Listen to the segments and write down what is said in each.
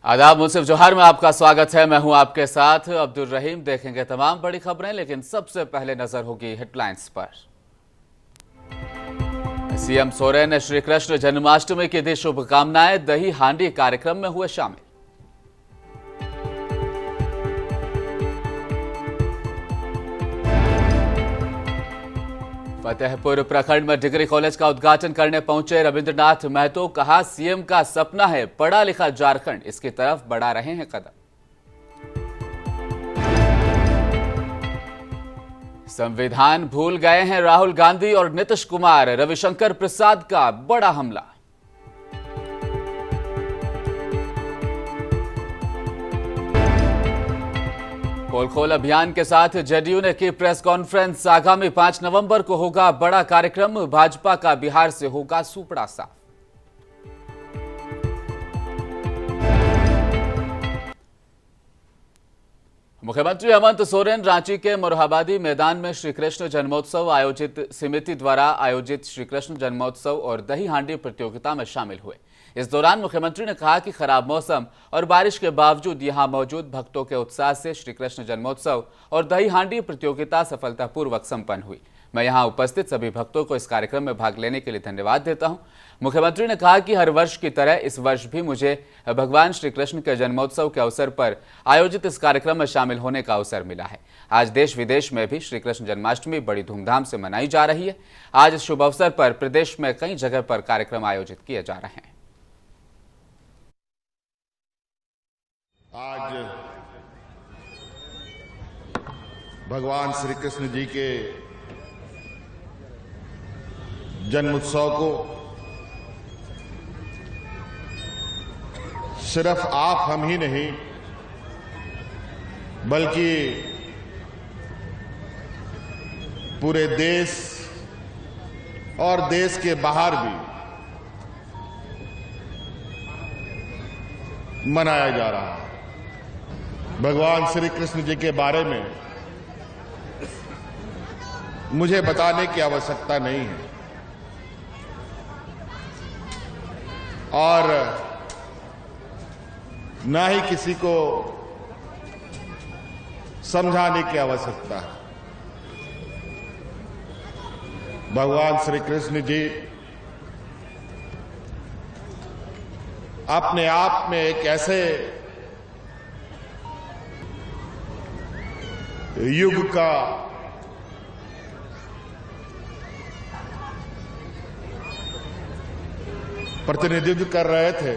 आदाब, मुंसिफ जोहर में आपका स्वागत है। मैं हूं आपके साथ अब्दुल रहीम। देखेंगे तमाम बड़ी खबरें, लेकिन सबसे पहले नजर होगी हेडलाइंस पर। सीएम सोरेन ने श्री कृष्ण जन्माष्टमी की दी शुभकामनाएं। दही हांडी कार्यक्रम में हुए शामिल। फतेहपुर प्रखंड में डिग्री कॉलेज का उद्घाटन करने पहुंचे रविंद्रनाथ महतो। कहा, सीएम का सपना है पढ़ा लिखा झारखंड, इसकी तरफ बढ़ा रहे हैं कदम। संविधान भूल गए हैं राहुल गांधी और नीतीश कुमार। रविशंकर प्रसाद का बड़ा हमला। पोल खोल अभियान के साथ जेडीयू ने की प्रेस कॉन्फ्रेंस। आगामी 5 नवंबर को होगा बड़ा कार्यक्रम। भाजपा का बिहार से होगा सुपड़ा साफ। मुख्यमंत्री हेमंत सोरेन रांची के मोरहाबादी मैदान में श्रीकृष्ण जन्मोत्सव आयोजित समिति द्वारा आयोजित श्रीकृष्ण जन्मोत्सव और दही हांडी प्रतियोगिता में शामिल हुए। इस दौरान मुख्यमंत्री ने कहा कि खराब मौसम और बारिश के बावजूद यहां मौजूद भक्तों के उत्साह से श्रीकृष्ण जन्मोत्सव और दही हांडी प्रतियोगिता सफलतापूर्वक संपन्न हुई। मैं यहां उपस्थित सभी भक्तों को इस कार्यक्रम में भाग लेने के लिए धन्यवाद देता हूं। मुख्यमंत्री ने कहा कि हर वर्ष की तरह इस वर्ष भी मुझे भगवान श्री कृष्ण के जन्मोत्सव के अवसर पर आयोजित इस कार्यक्रम में शामिल होने का अवसर मिला है। आज देश विदेश में भी श्री कृष्ण जन्माष्टमी बड़ी धूमधाम से मनाई जा रही है। आज इस शुभ अवसर पर प्रदेश में कई जगह पर कार्यक्रम आयोजित किए जा रहे हैं। आज भगवान श्री कृष्ण जी के जन्मोत्सव को सिर्फ आप हम ही नहीं बल्कि पूरे देश और देश के बाहर भी मनाया जा रहा है। भगवान श्री कृष्ण जी के बारे में मुझे बताने की आवश्यकता नहीं है और ना ही किसी को समझाने की आवश्यकता है। भगवान श्री कृष्ण जी अपने आप में एक ऐसे युग का प्रतिनिधित्व कर रहे थे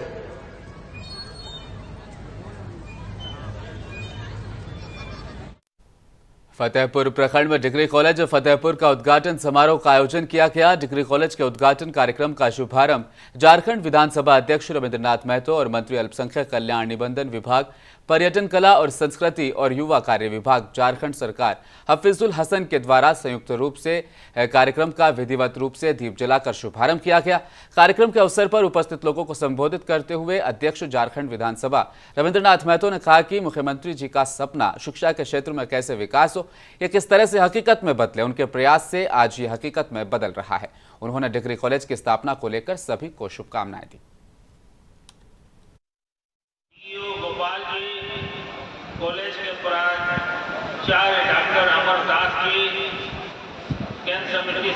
फतेहपुर प्रखंड में डिग्री कॉलेज फतेहपुर का उद्घाटन समारोह का आयोजन किया गया। डिग्री कॉलेज के उद्घाटन कार्यक्रम का शुभारंभ झारखंड विधानसभा अध्यक्ष रविंद्रनाथ महतो और मंत्री अल्पसंख्यक कल्याण निबंधन विभाग, पर्यटन कला और संस्कृति और युवा कार्य विभाग झारखंड सरकार हफीजुल हसन के द्वारा संयुक्त रूप से कार्यक्रम का विधिवत रूप से दीप जलाकर शुभारंभ किया गया। कार्यक्रम के अवसर पर उपस्थित लोगों को संबोधित करते हुए अध्यक्ष झारखंड विधानसभा रविंद्रनाथ महतो ने कहा कि मुख्यमंत्री जी का सपना शिक्षा के क्षेत्र में कैसे विकास हो, यह किस तरह से हकीकत में बदले, उनके प्रयास से आज ये हकीकत में बदल रहा है। उन्होंने डिग्री कॉलेज की स्थापना को लेकर सभी को शुभकामनाएं दी। कॉलेज के प्राचार्य डॉक्टर अमरदास जी, केंद्र समिति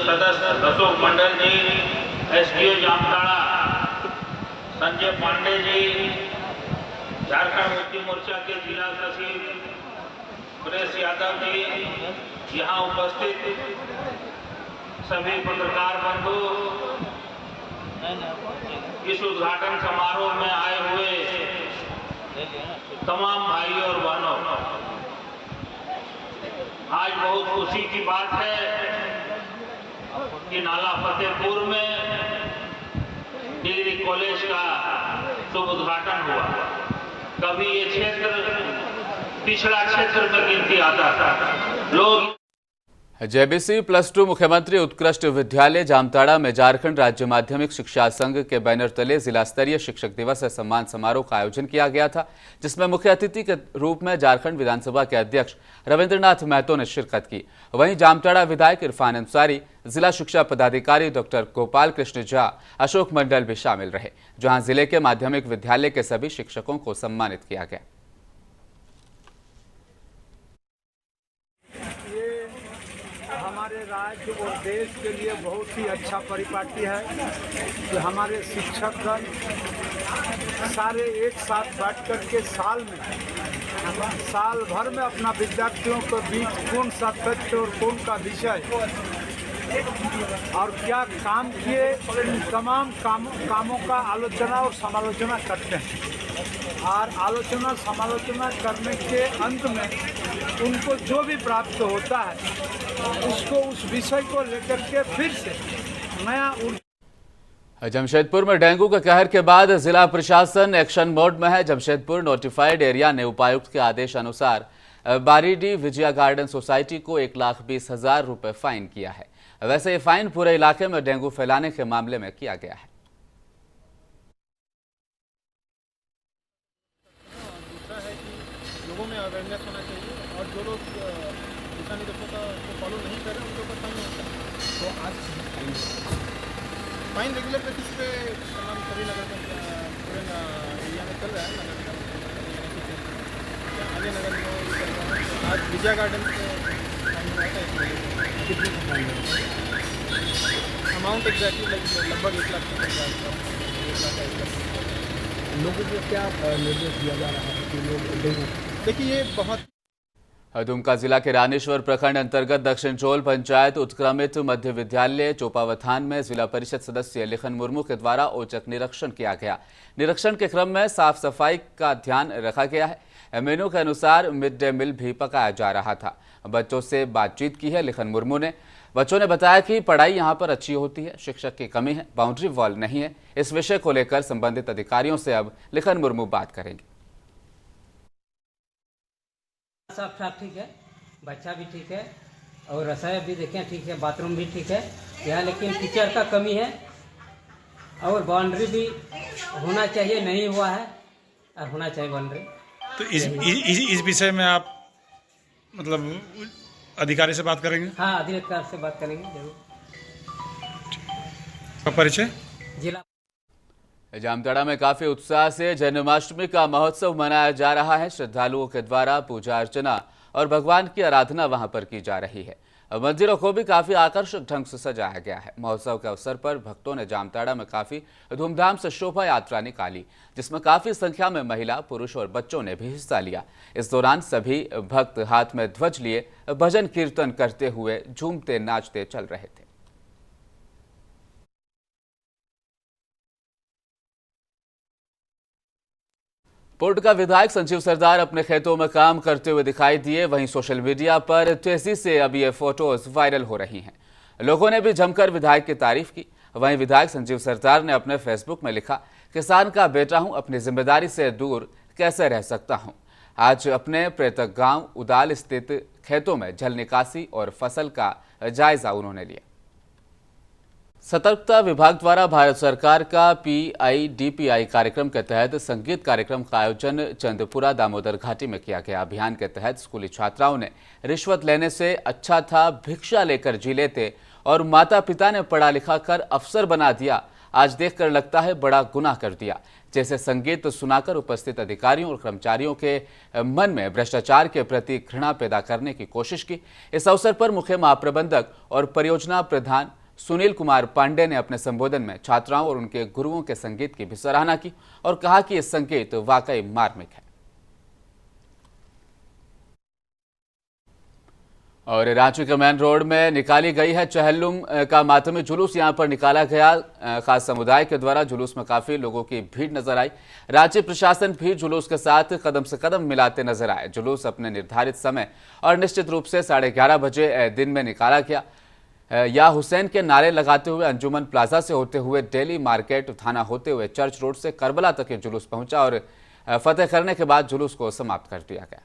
सदस्य अशोक मंडल जी, एसडीओ जामताड़ा संजय पांडे जी, झारखंड मुक्ति मोर्चा के जिला सचिव सुरेश यादव जी, यहाँ उपस्थित सभी पत्रकार बंधु, इस उद्घाटन समारोह में आए हुए तमाम भाइयों और बहनों, आज बहुत खुशी की बात है कि नाला फतेहपुर में डिग्री कॉलेज का शुभ उद्घाटन हुआ। कभी ये क्षेत्र पिछड़ा क्षेत्र में गिनती आता था। लोग जेबीसी +2 मुख्यमंत्री उत्कृष्ट विद्यालय जामताड़ा में झारखंड राज्य माध्यमिक शिक्षा संघ के बैनर तले जिला स्तरीय शिक्षक दिवस सम्मान समारोह का आयोजन किया गया था, जिसमें मुख्य अतिथि के रूप में झारखंड विधानसभा के अध्यक्ष रविंद्रनाथ महतो ने शिरकत की। वहीं जामताड़ा विधायक इरफान अंसारी, जिला शिक्षा पदाधिकारी डॉक्टर गोपाल कृष्ण झा, अशोक मंडल भी शामिल रहे, जहाँ जिले के माध्यमिक विद्यालय के सभी शिक्षकों को सम्मानित किया गया। हमारे राज्य और देश के लिए बहुत ही अच्छा परिपाटी है कि हमारे शिक्षकगण सारे एक साथ बैठ कर के साल भर में अपना विद्यार्थियों के बीच कौन सा तथ्य और कौन का विषय और क्या काम किए, इन तमाम कामों का आलोचना और समालोचना करते हैं। और आलोचना समालोचना करने के अंत में उनको जो भी प्राप्त होता है उसको उस विषय को लेकर के फिर से नया। जमशेदपुर में डेंगू के कहर के बाद जिला प्रशासन एक्शन मोड में है। जमशेदपुर नोटिफाइड एरिया ने उपायुक्त के आदेश अनुसार बारीडी विजया गार्डन सोसाइटी को 1,20,000 रुपए फाइन किया है। वैसे ये फाइन पूरे इलाके में डेंगू फैलाने के मामले में किया गया है। दूसरा है कि लोगों में अवेयरनेस होना चाहिए और जो लोग दिशा निर्देशों का फॉलो नहीं कर रहे हैं उनके ऊपर फाइन होता है। तो आज फाइन रेगुलर बेसिस पे तमाम सभी नगर पूरे एरिया में चल रहा है। अन्य नगर निगम चल रहा है। आज विजया गार्डन पे फाइन हुआ था। कितनी फाइन अमाउंट एग्जैक्टली लगभग 1,00,000 लोगों को क्या निर्देश दिया जा रहा है कि लोग देखिए ये बहुत। दुमका जिला के रानीश्वर प्रखंड अंतर्गत दक्षिण चोल पंचायत उत्क्रमित मध्य विद्यालय चोपावथान में जिला परिषद सदस्य लिखन मुर्मू के द्वारा औचक निरीक्षण किया गया। निरीक्षण के क्रम में साफ सफाई का ध्यान रखा गया है। मेनू के अनुसार मिड डे मील भी पकाया जा रहा था। बच्चों से बातचीत की है लिखन मुर्मू ने। बच्चों ने बताया कि पढ़ाई यहां पर अच्छी होती है, शिक्षक की कमी है, बाउंड्री वॉल नहीं है। इस विषय को लेकर संबंधित अधिकारियों से अब लिखन मुर्मू बात करेंगे। सब ठीक है, बच्चा भी ठीक है और रसोई भी देखें ठीक है, बाथरूम भी ठीक है यहाँ, लेकिन टीचर का कमी है और बाउंड्री भी होना चाहिए, नहीं हुआ है और होना चाहिए बाउंड्री। तो इस विषय में आप मतलब अधिकारी से बात करेंगे? हाँ, अधिकारी से बात करेंगे जरूर। परिचय जिला जामताड़ा में काफी उत्साह से जन्माष्टमी का महोत्सव मनाया जा रहा है। श्रद्धालुओं के द्वारा पूजा अर्चना और भगवान की आराधना वहां पर की जा रही है। मंदिरों को भी काफी आकर्षक ढंग से सजाया गया है। महोत्सव के अवसर पर भक्तों ने जामताड़ा में काफी धूमधाम से शोभा यात्रा निकाली, जिसमें काफी संख्या में महिला, पुरुष और बच्चों ने भी हिस्सा लिया। इस दौरान सभी भक्त हाथ में ध्वज लिए भजन कीर्तन करते हुए झूमते नाचते चल रहे थे। पोर्ट का विधायक संजीव सरदार अपने खेतों में काम करते हुए दिखाई दिए। वहीं सोशल मीडिया पर तेजी से अब ये फोटोज वायरल हो रही हैं। लोगों ने भी जमकर विधायक की तारीफ की। वहीं विधायक संजीव सरदार ने अपने फेसबुक में लिखा, किसान का बेटा हूं, अपनी जिम्मेदारी से दूर कैसे रह सकता हूं। आज अपने प्रेतक गांव उदाल स्थित खेतों में जल निकासी और फसल का जायजा उन्होंने लिया। सतर्कता विभाग द्वारा भारत सरकार का PIDPI कार्यक्रम के तहत संगीत कार्यक्रम का आयोजन चंदपुरा दामोदर घाटी में किया गया। अभियान के तहत स्कूली छात्राओं ने रिश्वत लेने से अच्छा था भिक्षा लेकर जी लेते और माता पिता ने पढ़ा लिखा कर अफसर बना दिया, आज देखकर लगता है बड़ा गुनाह कर दिया जैसे संगीत सुनाकर उपस्थित अधिकारियों और कर्मचारियों के मन में भ्रष्टाचार के प्रति घृणा पैदा करने की कोशिश की। इस अवसर पर मुख्य महाप्रबंधक और परियोजना प्रधान सुनील कुमार पांडे ने अपने संबोधन में छात्राओं और उनके गुरुओं के संगीत की भी सराहना की और कहा कि यह संगीत वाकई मार्मिक है। और रांची के मेन रोड में निकाली गई है चहलुम का मातमी जुलूस। यहां पर निकाला गया। खास समुदाय के द्वारा जुलूस में काफी लोगों की भीड़ नजर आई। रांची प्रशासन भी जुलूस के साथ कदम से कदम मिलाते नजर आए। जुलूस अपने निर्धारित समय और निश्चित रूप से 11:30 बजे दिन में निकाला गया। या हुसैन के नारे लगाते हुए अंजुमन प्लाजा से होते हुए डेली मार्केट थाना होते हुए चर्च रोड से करबला तक ये जुलूस पहुंचा और फतेह करने के बाद जुलूस को समाप्त कर दिया गया।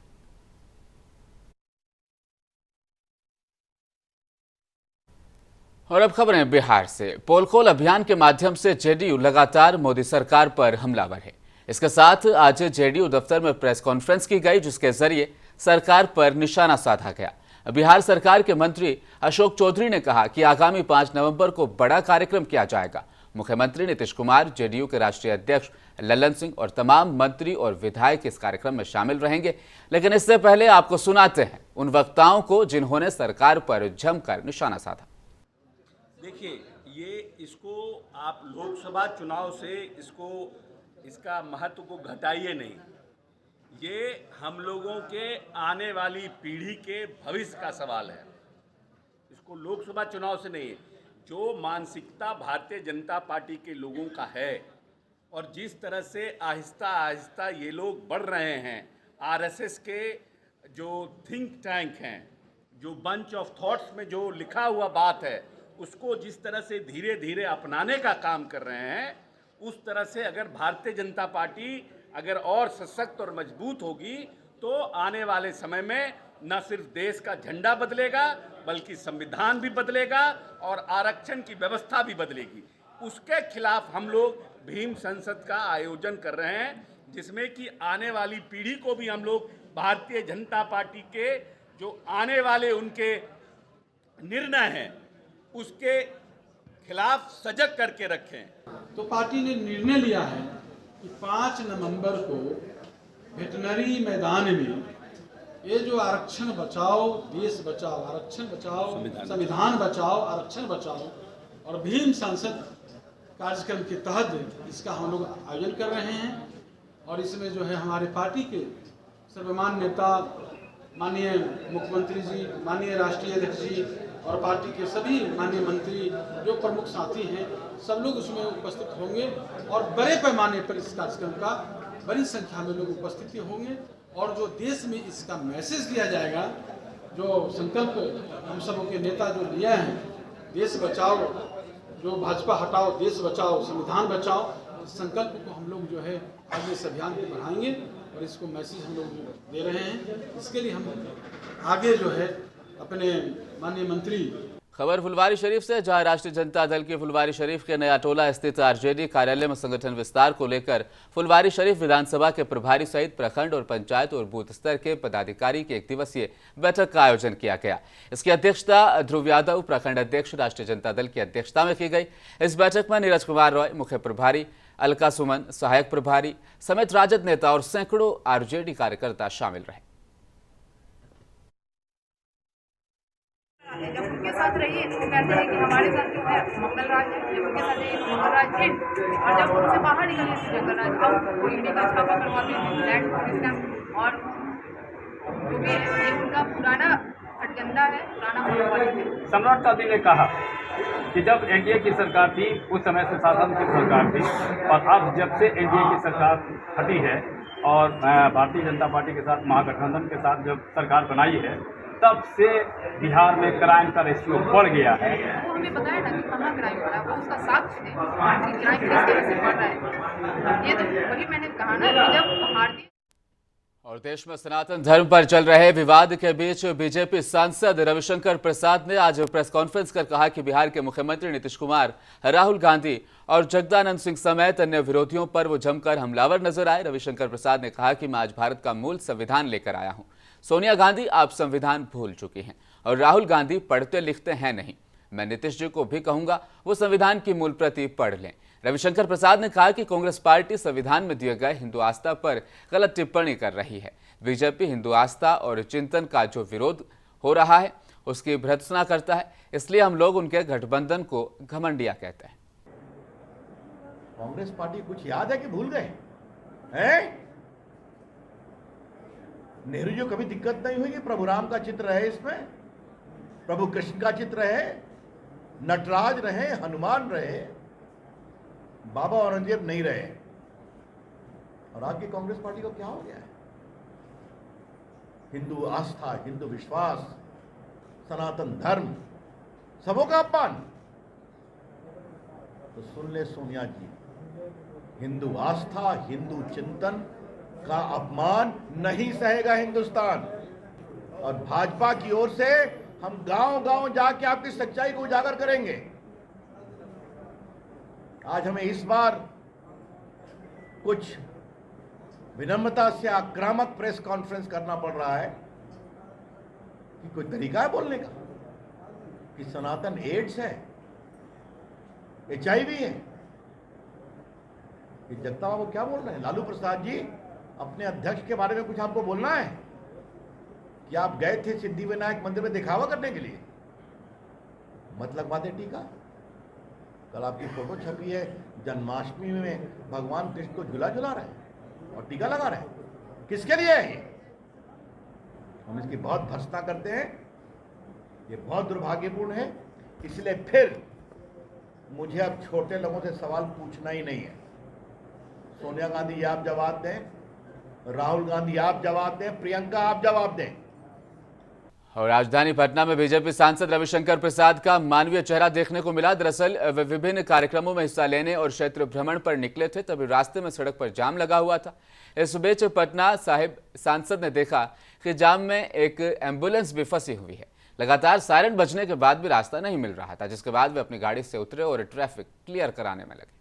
और अब खबरें बिहार से। पोल खोल अभियान के माध्यम से जेडीयू लगातार मोदी सरकार पर हमलावर है। इसके साथ आज जेडीयू दफ्तर में प्रेस कॉन्फ्रेंस की गई, जिसके जरिए सरकार पर निशाना साधा गया। बिहार सरकार के मंत्री अशोक चौधरी ने कहा कि आगामी 5 नवंबर को बड़ा कार्यक्रम किया जाएगा। मुख्यमंत्री नीतीश कुमार, जेडीयू के राष्ट्रीय अध्यक्ष ललन सिंह और तमाम मंत्री और विधायक इस कार्यक्रम में शामिल रहेंगे। लेकिन इससे पहले आपको सुनाते हैं उन वक्ताओं को जिन्होंने सरकार पर जमकर निशाना साधा। देखिए, इसको आप लोकसभा चुनाव से इसका महत्व को घटाइए नहीं। ये हम लोगों के आने वाली पीढ़ी के भविष्य का सवाल है। इसको लोकसभा चुनाव से नहीं, जो मानसिकता भारतीय जनता पार्टी के लोगों का है और जिस तरह से आहिस्ता आहिस्ता ये लोग बढ़ रहे हैं, आरएसएस के जो थिंक टैंक हैं, जो बंच ऑफ थॉट्स में जो लिखा हुआ बात है, उसको जिस तरह से धीरे धीरे अपनाने का काम कर रहे हैं, उस तरह से अगर भारतीय जनता पार्टी अगर और सशक्त और मजबूत होगी तो आने वाले समय में न सिर्फ देश का झंडा बदलेगा बल्कि संविधान भी बदलेगा और आरक्षण की व्यवस्था भी बदलेगी। उसके खिलाफ हम लोग भीम संसद का आयोजन कर रहे हैं, जिसमें कि आने वाली पीढ़ी को भी हम लोग भारतीय जनता पार्टी के जो आने वाले उनके निर्णय हैं उसके खिलाफ सजग करके रखें। तो पार्टी ने निर्णय लिया है कि 5 नवंबर को वेटनरी मैदान में ये जो आरक्षण बचाओ देश बचाओ, आरक्षण बचाओ संविधान बचाओ, आरक्षण बचाओ और भीम संसद कार्यक्रम के तहत इसका हम लोग आयोजन कर रहे हैं। और इसमें जो है हमारे पार्टी के सर्वमान्य नेता माननीय मुख्यमंत्री जी, माननीय राष्ट्रीय अध्यक्ष जी और पार्टी के सभी माननीय मंत्री जो प्रमुख साथी हैं, सब लोग उसमें उपस्थित होंगे और बड़े पैमाने पर इस कार्यक्रम का बड़ी संख्या में लोग उपस्थित होंगे। और जो देश में इसका मैसेज दिया जाएगा, जो संकल्प हम सबों के नेता जो लिया है, देश बचाओ, जो भाजपा हटाओ देश बचाओ संविधान बचाओ, इस संकल्प को हम लोग जो है आगे इस अभियान को बढ़ाएंगे और इसको मैसेज हम लोग दे रहे हैं। इसके लिए हम आगे जो है अपने माननीय मंत्री। खबर फुलवारी शरीफ से, जहां राष्ट्रीय जनता दल की फुलवारी शरीफ के नया टोला स्थित आरजेडी कार्यालय में संगठन विस्तार को लेकर फुलवारी शरीफ विधानसभा के प्रभारी सहित प्रखंड और पंचायत और बूथ स्तर के पदाधिकारी की 1 दिवसीय बैठक का आयोजन किया गया। इसकी अध्यक्षता ध्रुव यादव, प्रखंड अध्यक्ष राष्ट्रीय जनता दल की अध्यक्षता में की गई। इस बैठक में नीरज कुमार रॉय मुख्य प्रभारी, अलका सुमन सहायक प्रभारी समेत राजद नेता और सैकड़ों आरजेडी कार्यकर्ता शामिल रहे। जब उनके साथ रहिए तो कहते हैं कि हमारे साथ जो है मंगल राज है, जब उनके साथ रहिए तो मंगल राज हिंद, और जब उनसे बाहर निकलिए तो जंगल राज। अब वो ईडी का छापा करवाते हैं, लैंड पुलिस कैंप, और जो भी है ये उनका पुराना अजेंडा है, पुराना मनोबल है। सम्राट साहब ने कहा कि जब एनडीए की सरकार थी उस समय से शासन की सरकार थी, और अब जब से एनडीए की सरकार हटी है और भारतीय जनता पार्टी के साथ महागठबंधन के साथ जब सरकार बनाई है, तब से बिहार में क्राइम का रेशियो बढ़ गया है। वो हमें बताया ना कि कहाँ क्राइम बढ़ा, वो उसका साक्ष्य है कि क्राइम किस तरह से बढ़ रहा है। ये तो वही मैंने कहा ना कि जब भारतीय और देश में सनातन धर्म पर चल रहे विवाद के बीच बीजेपी सांसद रविशंकर प्रसाद ने आज प्रेस कॉन्फ्रेंस कर कहा कि बिहार के मुख्यमंत्री नीतीश कुमार, राहुल गांधी और जगदानंद सिंह समेत अन्य विरोधियों पर वो जमकर हमलावर नजर आए। रविशंकर प्रसाद ने कहा कि मैं आज भारत का मूल संविधान लेकर आया हूं। सोनिया गांधी आप संविधान भूल चुकी हैं और राहुल गांधी पढ़ते लिखते हैं नहीं। मैं नीतीश जी को भी कहूंगा वो संविधान की मूल प्रति पढ़ लें। रविशंकर प्रसाद ने कहा कि कांग्रेस पार्टी संविधान में दिए गए हिंदू आस्था पर गलत टिप्पणी कर रही है। बीजेपी हिंदू आस्था और चिंतन का जो विरोध हो रहा है उसकी भर्त्सना करता है, इसलिए हम लोग उनके गठबंधन को घमंडिया कहते हैं। कांग्रेस पार्टी कुछ याद है कि भूल गए हैं? नेहरू जी को कभी दिक्कत नहीं हुई कि प्रभु राम का चित्र है, इसमें प्रभु कृष्ण का चित्र है, नटराज रहे, हनुमान रहे, बाबा औरंगजेब नहीं रहे। और आपकी कांग्रेस पार्टी को क्या हो गया है? हिंदू आस्था, हिंदू विश्वास, सनातन धर्म, सबों का अपमान। तो सुन ले सोनिया जी, हिंदू आस्था, हिंदू चिंतन का अपमान नहीं सहेगा हिंदुस्तान। और भाजपा की ओर से हम गांव-गांव जाके आपकी सच्चाई को उजागर करेंगे। आज हमें इस बार कुछ विनम्रता से आक्रामक प्रेस कॉन्फ्रेंस करना पड़ रहा है कि कोई तरीका है बोलने का कि सनातन एड्स है, HIV है। ये जगता बाबू क्या बोल रहे हैं? लालू प्रसाद जी, अपने अध्यक्ष के बारे में कुछ आपको बोलना है? कि आप गए थे सिद्धिविनायक मंदिर में दिखावा करने के लिए? मत लगवाते टीका। कल आपकी फोटो छपी है, जन्माष्टमी में भगवान कृष्ण को झूला झुला रहे हैं और टीका लगा रहे हैं। किसके लिए है ये? हम इसकी बहुत भर्त्सना करते हैं, ये बहुत दुर्भाग्यपूर्ण है। इसलिए फिर मुझे अब छोटे लोगों से सवाल पूछना ही नहीं है। सोनिया गांधी आप जवाब दें, राहुल गांधी आप जवाब दें, प्रियंका आप जवाब दें। और राजधानी पटना में बीजेपी सांसद रविशंकर प्रसाद का मानवीय चेहरा देखने को मिला। दरअसल वे विभिन्न कार्यक्रमों में हिस्सा लेने और क्षेत्र भ्रमण पर निकले थे, तभी रास्ते में सड़क पर जाम लगा हुआ था। इस बीच पटना साहिब सांसद ने देखा कि जाम में एक एम्बुलेंस भी फंसी हुई है। लगातार सायरन बजने के बाद भी रास्ता नहीं मिल रहा था, जिसके बाद वे अपनी गाड़ी से उतरे और ट्रैफिक क्लियर कराने में लगे।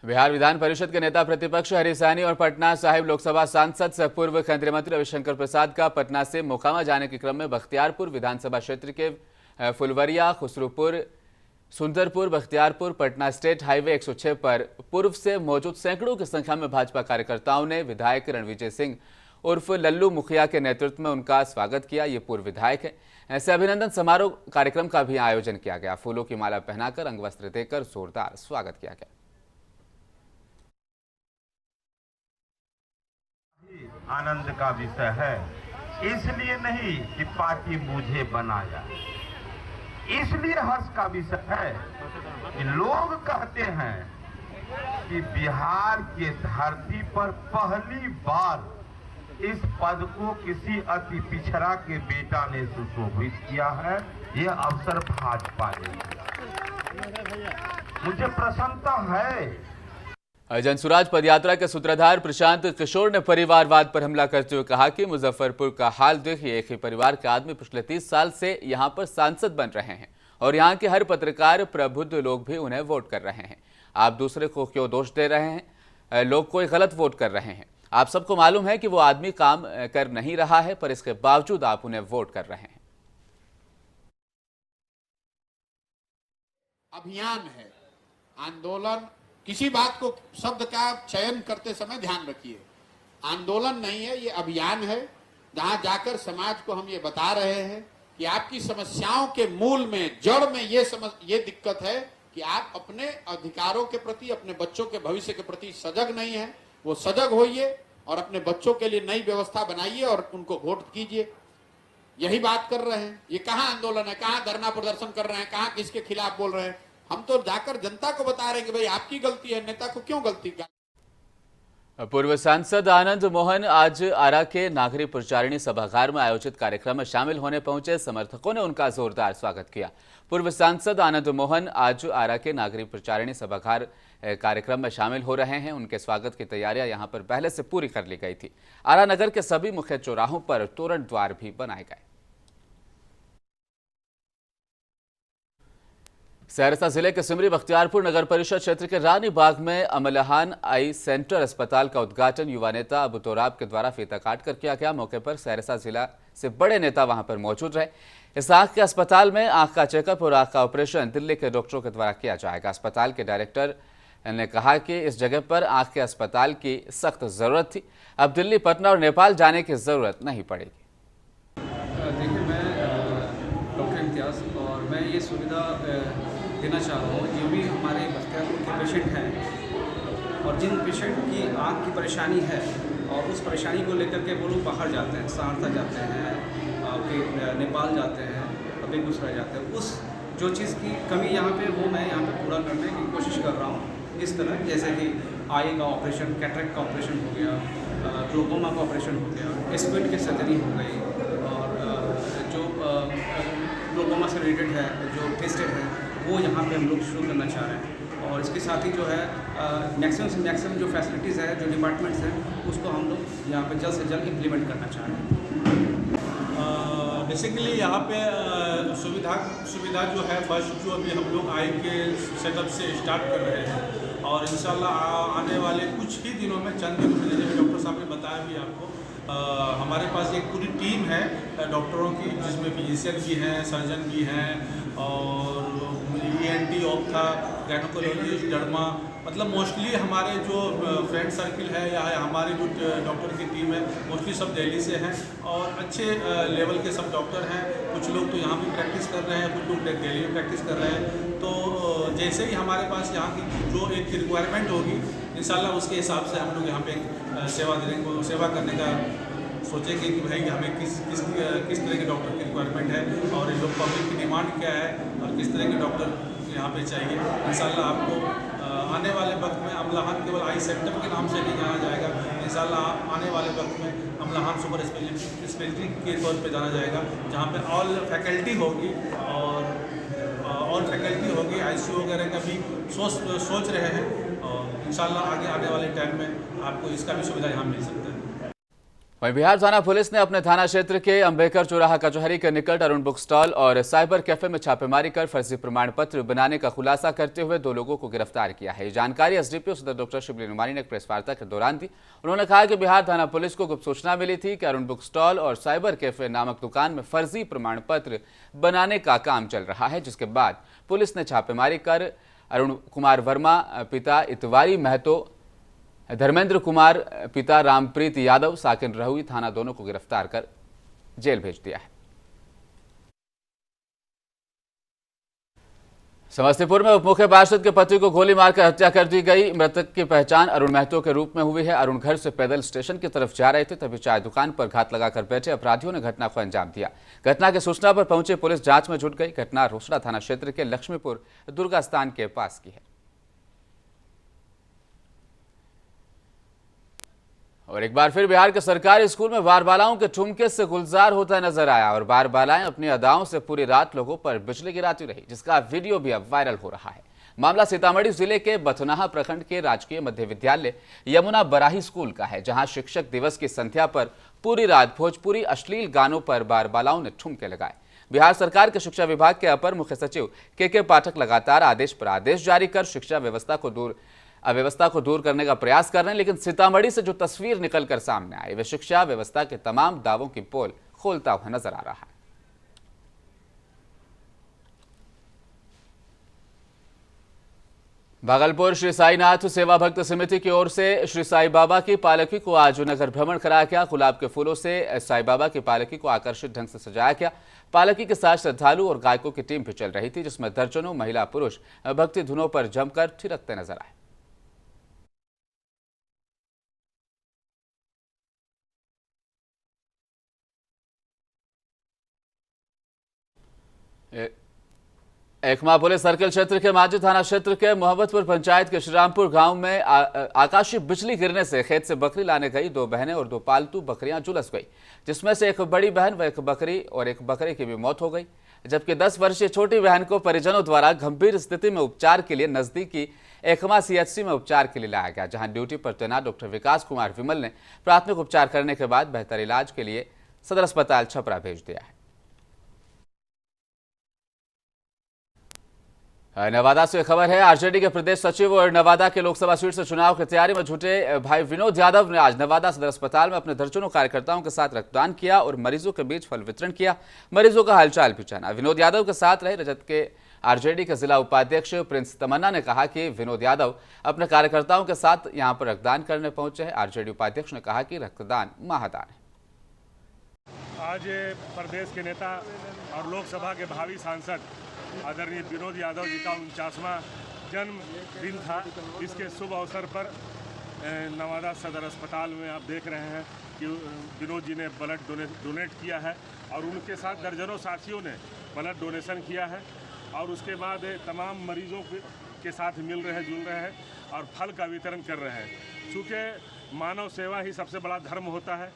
बिहार विधान परिषद के नेता प्रतिपक्ष हरी सहनी और पटना साहिब लोकसभा सांसद सह पूर्व केंद्रीय मंत्री रविशंकर प्रसाद का पटना से मोकामा जाने के क्रम में बख्तियारपुर विधानसभा क्षेत्र के फुलवरिया, खुसरूपुर, सुंदरपुर, बख्तियारपुर पटना स्टेट हाईवे 106 पर पूर्व से मौजूद सैकड़ों की संख्या में भाजपा कार्यकर्ताओं ने विधायक रणविजय सिंह उर्फ लल्लू मुखिया के नेतृत्व में उनका स्वागत किया। ये पूर्व विधायक है। ऐसे अभिनंदन समारोह कार्यक्रम का भी आयोजन किया गया। फूलों की माला पहनाकर, अंगवस्त्र देकर जोरदार स्वागत किया गया। आनंद का विषय है, इसलिए नहीं कि पार्टी मुझे बनाया, इसलिए हर्ष का विषय है कि लोग कहते हैं कि बिहार के धरती पर पहली बार इस पद को किसी अति पिछड़ा के बेटा ने सुशोभित किया है। यह अवसर भाजपा ने, मुझे प्रसन्नता है। जनसुराज पदयात्रा के सूत्रधार प्रशांत किशोर ने परिवारवाद पर हमला करते हुए कहा कि मुजफ्फरपुर का हाल देखिए, एक ही परिवार के आदमी पिछले 30 साल से यहां पर सांसद बन रहे हैं और यहां के हर पत्रकार, प्रबुद्ध लोग भी उन्हें वोट कर रहे हैं। आप दूसरे को क्यों दोष दे रहे हैं? लोग कोई गलत वोट कर रहे हैं। आप सबको मालूम है कि वो आदमी काम कर नहीं रहा है, पर इसके बावजूद आप उन्हें वोट कर रहे हैं। अभियान है, आंदोलन। किसी बात को, शब्द का चयन करते समय ध्यान रखिए, आंदोलन नहीं है, ये अभियान है, जहां जाकर समाज को हम ये बता रहे हैं कि आपकी समस्याओं के मूल में, जड़ में ये दिक्कत है कि आप अपने अधिकारों के प्रति, अपने बच्चों के भविष्य के प्रति सजग नहीं है। वो सजग होइए और अपने बच्चों के लिए नई व्यवस्था बनाइए और उनको वोट कीजिए। यही बात कर रहे हैं। ये कहाँ आंदोलन है, कहाँ धरना प्रदर्शन कर रहे हैं, कहाँ किसके खिलाफ बोल रहे हैं? हम तो जाकर जनता को बता रहे हैं कि भाई आपकी गलती है, नेता को क्यों गलती? पूर्व सांसद आनंद मोहन आज आरा के नागरी प्रचारिणी सभागार में आयोजित कार्यक्रम में शामिल होने पहुंचे। समर्थकों ने उनका जोरदार स्वागत किया। पूर्व सांसद आनंद मोहन आज आरा के नागरी प्रचारिणी सभागार कार्यक्रम में शामिल हो रहे हैं। उनके स्वागत की तैयारियां यहां पर पहले से पूरी कर ली गई थी। आरा नगर के सभी मुख्य चौराहों पर तोरण द्वार भी बनाए गए। सहरसा जिले के सिमरी बख्तियारपुर नगर परिषद क्षेत्र के रानी बाग में अमलहान आई सेंटर अस्पताल का उद्घाटन युवा नेता अबू तोराब के द्वारा फीता काटकर किया गया। मौके पर सहरसा जिला से बड़े नेता वहां पर मौजूद रहे। इस आंख के अस्पताल में आंख का चेकअप और आंख का ऑपरेशन दिल्ली के डॉक्टरों के द्वारा किया जाएगा। अस्पताल के डायरेक्टर ने कहा कि इस जगह पर आंख के अस्पताल की सख्त जरूरत थी, अब दिल्ली, पटना और नेपाल जाने की जरूरत नहीं पड़ेगी। देखिए, मैं डॉक्टर इम्तियाज़ और मैं ये सुविधा देना चाह रहा हूँ। जो भी हमारे बख्तियारपुर के पेशेंट हैं और जिन पेशेंट की आँख की परेशानी है और उस परेशानी को लेकर के वो लोग बाहर जाते हैं, सहरसा जाते हैं, आपके नेपाल जाते हैं, बेगूसराय जाते हैं, उस जो चीज़ की कमी यहाँ पे वो मैं यहाँ पे पूरा करने की कोशिश कर रहा हूँ। इस तरह जैसे कि आई का ऑपरेशन, कैटरेक्ट का ऑपरेशन हो गया, ग्लोकोमा का ऑपरेशन हो गया, स्क्विड की सर्जरी हो गई और जो ग्लोकोमा से रिलेटेड है, जो टेस्टेड है, वो यहाँ पे हम लोग शुरू करना चाह रहे हैं। और इसके साथ ही जो है मैक्सिमम से मैक्सिमम जो फैसिलिटीज़ है, जो डिपार्टमेंट्स हैं, उसको हम लोग यहाँ पे जल्द से जल्द इम्प्लीमेंट करना चाह रहे हैं। बेसिकली यहाँ पे सुविधा जो है फर्स्ट जो अभी हम लोग आई के सेटअप से स्टार्ट कर रहे हैं और इंशाल्लाह आने वाले कुछ ही दिनों में, चंद दिनों में, जैसे डॉक्टर साहब ने बताया भी आपको, हमारे पास एक पूरी टीम है डॉक्टरों की, जिसमें फिजिशियन भी हैं, सर्जन भी हैं और ENT, ऑप्था, गायनोकोलॉजिस्ट, डर्मा, मतलब मोस्टली हमारे जो फ्रेंड सर्किल है या हमारे जो डॉक्टर की टीम है मोस्टली सब दिल्ली से हैं और अच्छे लेवल के सब डॉक्टर हैं। कुछ लोग तो यहाँ भी प्रैक्टिस कर रहे हैं, कुछ लोग दिल्ली में प्रैक्टिस कर रहे हैं। तो जैसे ही हमारे पास यहाँ की जो एक रिक्वायरमेंट होगी इंशाल्लाह उसके हिसाब से हम लोग यहाँ पे सेवा करने का सोचेंगे कि भाई हमें किस तरह के डॉक्टर की रिक्वायरमेंट है और इन लोग पब्लिक की डिमांड क्या है और किस तरह के डॉक्टर यहाँ पे चाहिए। इंशाल्लाह आपको आने वाले वक्त में अमलाहान केवल आई सेंटर के नाम से नहीं जाना जाएगा, इंशाल्लाह आने वाले वक्त में अमलाहान सुपर स्पेशलिटी के तौर पे जाना जाएगा, जहाँ पे ऑल फैकल्टी होगी और ICU वगैरह का भी सोच रहे हैं और इंशाल्लाह आगे आने वाले टाइम में आपको इसका भी सुविधा यहाँ मिल सकता है। वहीं बिहार थाना पुलिस ने अपने थाना क्षेत्र के अंबेडकर चौराहा कचहरी के निकट अरुण बुक स्टॉल और साइबर कैफे में छापेमारी कर फर्जी प्रमाण पत्र बनाने का खुलासा करते हुए 2 लोगों को गिरफ्तार किया है। ये जानकारी SDPO सदर डॉक्टर शिबली नुमानी ने एक प्रेस वार्ता के दौरान दी। उन्होंने कहा कि बिहार थाना पुलिस को गुप्त सूचना मिली थी कि अरुण बुक स्टॉल और साइबर कैफे नामक दुकान में फर्जी प्रमाण पत्र बनाने का काम चल रहा है, जिसके बाद पुलिस ने छापेमारी कर अरुण कुमार वर्मा पिता इतवारी महतो, धर्मेंद्र कुमार पिता रामप्रीत यादव, साकिन रहुई थाना दोनों को गिरफ्तार कर जेल भेज दिया है। समस्तीपुर में उप मुख्य पार्षद के पति को गोली मारकर हत्या कर दी गई। मृतक की पहचान अरुण महतो के रूप में हुई है। अरुण घर से पैदल स्टेशन की तरफ जा रहे थे, तभी चाय दुकान पर घात लगाकर बैठे अपराधियों ने घटना को अंजाम दिया। घटना की सूचना पर पहुंची पुलिस जांच में जुट गई। घटना रोसड़ा थाना क्षेत्र के लक्ष्मीपुर दुर्गा स्थान के पास की है। और एक बार फिर बिहार के सरकारी स्कूल में बारबालाओं के ठुमके से गुलजार होता नजर आया और बारबालाएं अपनी अदाओं से पूरी रात लोगों पर बिजली गिराती रही, जिसका वीडियो भी अब वायरल हो रहा है। मामला सीतामढ़ी जिले के बथनाहा प्रखंड के राजकीय मध्य विद्यालय यमुना बराही स्कूल का है, जहां शिक्षक दिवस की संध्या पर पूरी रात भोजपुरी अश्लील गानों पर बारबालाओं ने ठुमके लगाए। बिहार सरकार के शिक्षा विभाग के अपर मुख्य सचिव के पाठक लगातार आदेश पर आदेश जारी कर शिक्षा अव्यवस्था को दूर करने का प्रयास कर रहे हैं, लेकिन सीतामढ़ी से जो तस्वीर निकलकर सामने आई, वह शिक्षा व्यवस्था के तमाम दावों की पोल खोलता हुआ नजर आ रहा है। भागलपुर श्री साईनाथ सेवा भक्त समिति की ओर से श्री साई बाबा की पालकी को आज नगर भ्रमण कराया गया। गुलाब के फूलों से साई बाबा की पालकी को आकर्षित ढंग से सजाया गया। पालकी के साथ श्रद्धालु और गायकों की टीम भी चल रही थी, जिसमें दर्जनों महिला पुरुष भक्ति धुनों पर जमकर थिरकते नजर आए। एकमा पुलिस सर्किल क्षेत्र के मांझी थाना क्षेत्र के मोहम्मदपुर पंचायत के श्रीरामपुर गांव में आकाशीय बिजली गिरने से खेत से बकरी लाने गई 2 बहनें और 2 पालतू बकरियां झुलस गई, जिसमें से एक बड़ी बहन व एक बकरी और एक बकरे की भी मौत हो गई, जबकि 10 वर्षीय छोटी बहन को परिजनों द्वारा गंभीर स्थिति में उपचार के लिए नजदीकी एकमा CHC में उपचार के लिए लाया गया, जहां ड्यूटी पर तैनात डॉक्टर विकास कुमार विमल ने प्राथमिक उपचार करने के बाद बेहतर इलाज के लिए सदर अस्पताल छपरा भेज दिया है। नवादा से खबर है। आरजेडी के प्रदेश सचिव और नवादा के लोकसभा सीट से चुनाव की तैयारी में जुटे भाई विनोद यादव ने आज नवादा सदर अस्पताल में अपने दर्जनों कार्यकर्ताओं के साथ रक्तदान किया और मरीजों के बीच फल वितरण किया। मरीजों का हालचाल भी जाना। विनोद यादव के साथ रहे रजत के आरजेडी के जिला उपाध्यक्ष प्रिंस तमन्ना ने कहा कि विनोद यादव अपने कार्यकर्ताओं के साथ यहां पर रक्तदान करने पहुंचे हैं। आरजेडी उपाध्यक्ष ने कहा कि रक्तदान महादान है। आज प्रदेश के नेता और लोकसभा के भावी सांसद आदरणीय विनोद यादव जी का 49वां जन्मदिन था। इसके शुभ अवसर पर नवादा सदर अस्पताल में आप देख रहे हैं कि विनोद जी ने ब्लड डोनेट किया है और उनके साथ दर्जनों साथियों ने ब्लड डोनेशन किया है और उसके बाद तमाम मरीजों के साथ मिल रहे जुल रहे हैं और फल का वितरण कर रहे हैं। चूँकि मानव सेवा ही सबसे बड़ा धर्म होता है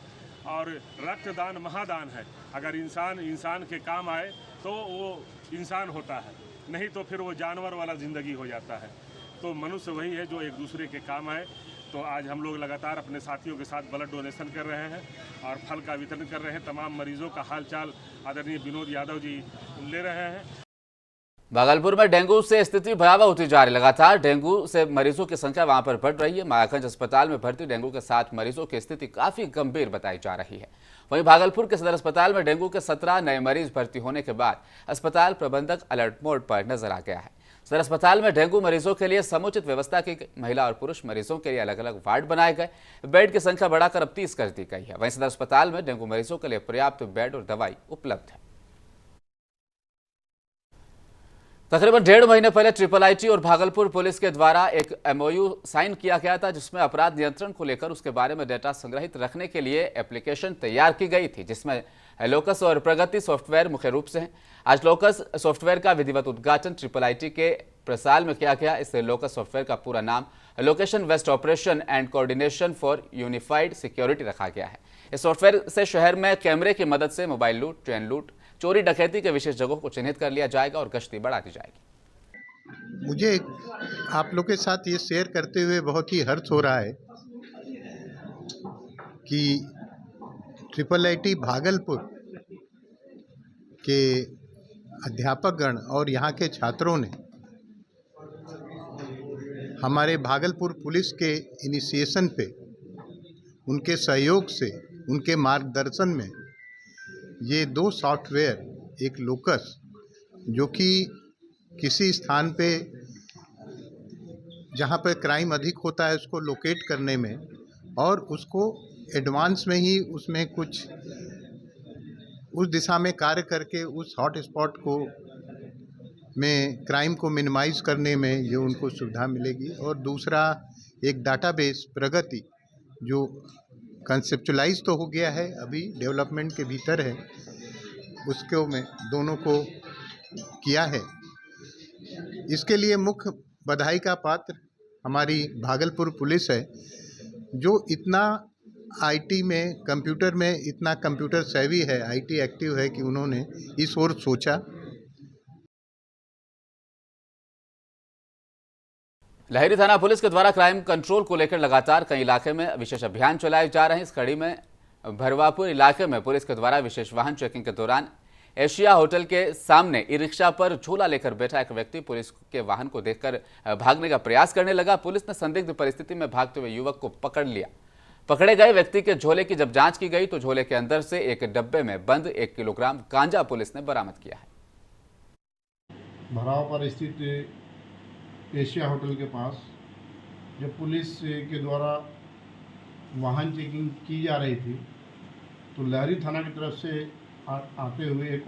और रक्तदान महादान है। अगर इंसान के काम आए तो वो इंसान होता है, नहीं तो फिर वो जानवर वाला ज़िंदगी हो जाता है। तो मनुष्य वही है जो एक दूसरे के काम आए। तो आज हम लोग लगातार अपने साथियों के साथ ब्लड डोनेशन कर रहे हैं और फल का वितरण कर रहे हैं। तमाम मरीजों का हालचाल आदरणीय विनोद यादव जी ले रहे हैं। भागलपुर में डेंगू से स्थिति भयावह होती जा रही। लगातार डेंगू से मरीजों की संख्या वहां पर बढ़ रही है। महाराजगंज अस्पताल में भर्ती डेंगू के 7 मरीजों की स्थिति काफी गंभीर बताई जा रही है। वहीं भागलपुर के सदर अस्पताल में डेंगू के 17 नए मरीज भर्ती होने के बाद अस्पताल प्रबंधक अलर्ट मोड पर नजर आ गया है। सदर अस्पताल में डेंगू मरीजों के लिए समुचित व्यवस्था की गई। महिला और पुरुष मरीजों के लिए अलग अलग वार्ड बनाए गए। बेड की संख्या बढ़ाकर अब 30 कर दी गई है। वहीं सदर अस्पताल में डेंगू मरीजों के लिए पर्याप्त बेड और दवाई उपलब्ध है। तकरीबन 1.5 महीने पहले IIIT और भागलपुर पुलिस के द्वारा एक MOU साइन किया गया था, जिसमें अपराध नियंत्रण को लेकर उसके बारे में डेटा संग्रहित रखने के लिए एप्लीकेशन तैयार की गई थी, जिसमें लोकस और प्रगति सॉफ्टवेयर मुख्य रूप से हैं। आज लोकस सॉफ्टवेयर का विधिवत उद्घाटन IIIT के प्रसाल में किया गया। इससे लोकस सॉफ्टवेयर का पूरा नाम location based operation and coordination for unified security रखा गया है। इस सॉफ्टवेयर से शहर में कैमरे की मदद से मोबाइल लूट, ट्रेन लूट, चोरी डकैती के विशेष जगहों को चिन्हित कर लिया जाएगा और गश्ती बढ़ा दी जाएगी। मुझे आप लोग के साथ ये शेयर करते हुए बहुत ही हर्ष हो रहा है कि IIIT भागलपुर के अध्यापकगण और यहाँ के छात्रों ने हमारे भागलपुर पुलिस के इनिशिएशन पे, उनके सहयोग से, उनके मार्गदर्शन में ये 2 सॉफ्टवेयर, एक लोकस जो कि किसी स्थान पे जहाँ पर क्राइम अधिक होता है उसको लोकेट करने में और उसको एडवांस में ही उसमें कुछ उस दिशा में कार्य करके उस हॉट स्पॉट को में क्राइम को मिनिमाइज करने में ये उनको सुविधा मिलेगी। और दूसरा एक डाटाबेस प्रगति जो कंसेप्चुलाइज तो हो गया है, अभी डेवलपमेंट के भीतर है, उसको में दोनों को किया है। इसके लिए मुख्य बधाई का पात्र हमारी भागलपुर पुलिस है, जो इतना आईटी में, कंप्यूटर में इतना कंप्यूटर सेवी है, आईटी एक्टिव है कि उन्होंने इस ओर सोचा। लहेरी थाना पुलिस के द्वारा क्राइम कंट्रोल को लेकर लगातार कई इलाके में विशेष अभियान चलाए जा रहे हैं। इस कड़ी में भरवापुर इलाके में पुलिस के द्वारा विशेष वाहन चेकिंग के दौरान एशिया होटल के सामने ई रिक्शा पर झोला लेकर बैठा एक व्यक्ति पुलिस के वाहन को देखकर भागने का प्रयास करने लगा। पुलिस ने संदिग्ध परिस्थिति में भागते हुए युवक को पकड़ लिया। पकड़े गए व्यक्ति के झोले की जब जांच की गई तो झोले के अंदर से एक डब्बे में बंद 1 किलोग्राम गांजा पुलिस ने बरामद किया है। भराव पर स्थित एशिया होटल के पास जब पुलिस के द्वारा वाहन चेकिंग की जा रही थी तो लहरी थाना की तरफ से आते हुए एक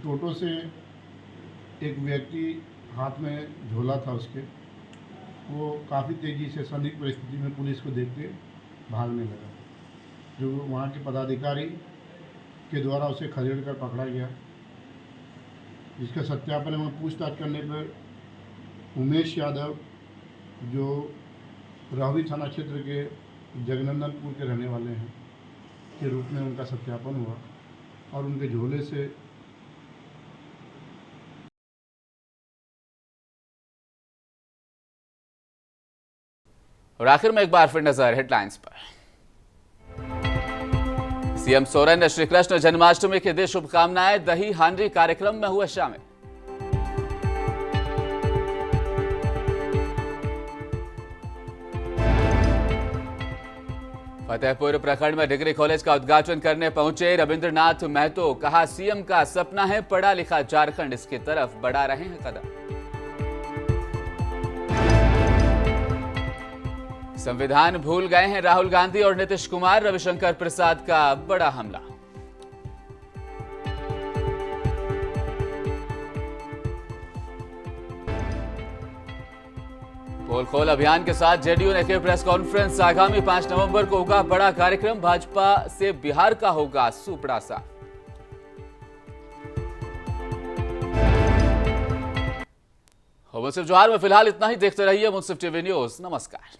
टोटो से एक व्यक्ति हाथ में झोला था उसके, वो काफ़ी तेज़ी से संदिग्ध परिस्थिति में पुलिस को देख के भागने लगा। जो वहाँ के पदाधिकारी के द्वारा उसे खदेड़ कर पकड़ा गया, जिसका सत्यापन में पूछताछ करने पर उमेश यादव जो रावी थाना क्षेत्र के जगनंदनपुर के रहने वाले हैं के रूप में उनका सत्यापन हुआ और उनके झोले से और आखिर में एक बार फिर नजर हेडलाइंस पर। सीएम सोरेन ने श्री कृष्ण जन्माष्टमी की दी शुभकामनाएं। दही हांडी कार्यक्रम में हुए शामिल। फतेहपुर प्रखंड में डिग्री कॉलेज का उद्घाटन करने पहुंचे रविंद्रनाथ महतो। कहा सीएम का सपना है पढ़ा लिखा झारखंड, इसकी तरफ बढ़ा रहे हैं कदम। संविधान भूल गए हैं राहुल गांधी और नीतीश कुमार। रविशंकर प्रसाद का बड़ा हमला। पोल खोल अभियान के साथ जेडीयू ने की प्रेस कॉन्फ्रेंस। आगामी 5 नवंबर को होगा बड़ा कार्यक्रम। भाजपा से बिहार का होगा सुपड़ा सा। मुंसिफ जोहार में फिलहाल इतना ही। देखते रहिए मुंसिफ टीवी न्यूज। नमस्कार।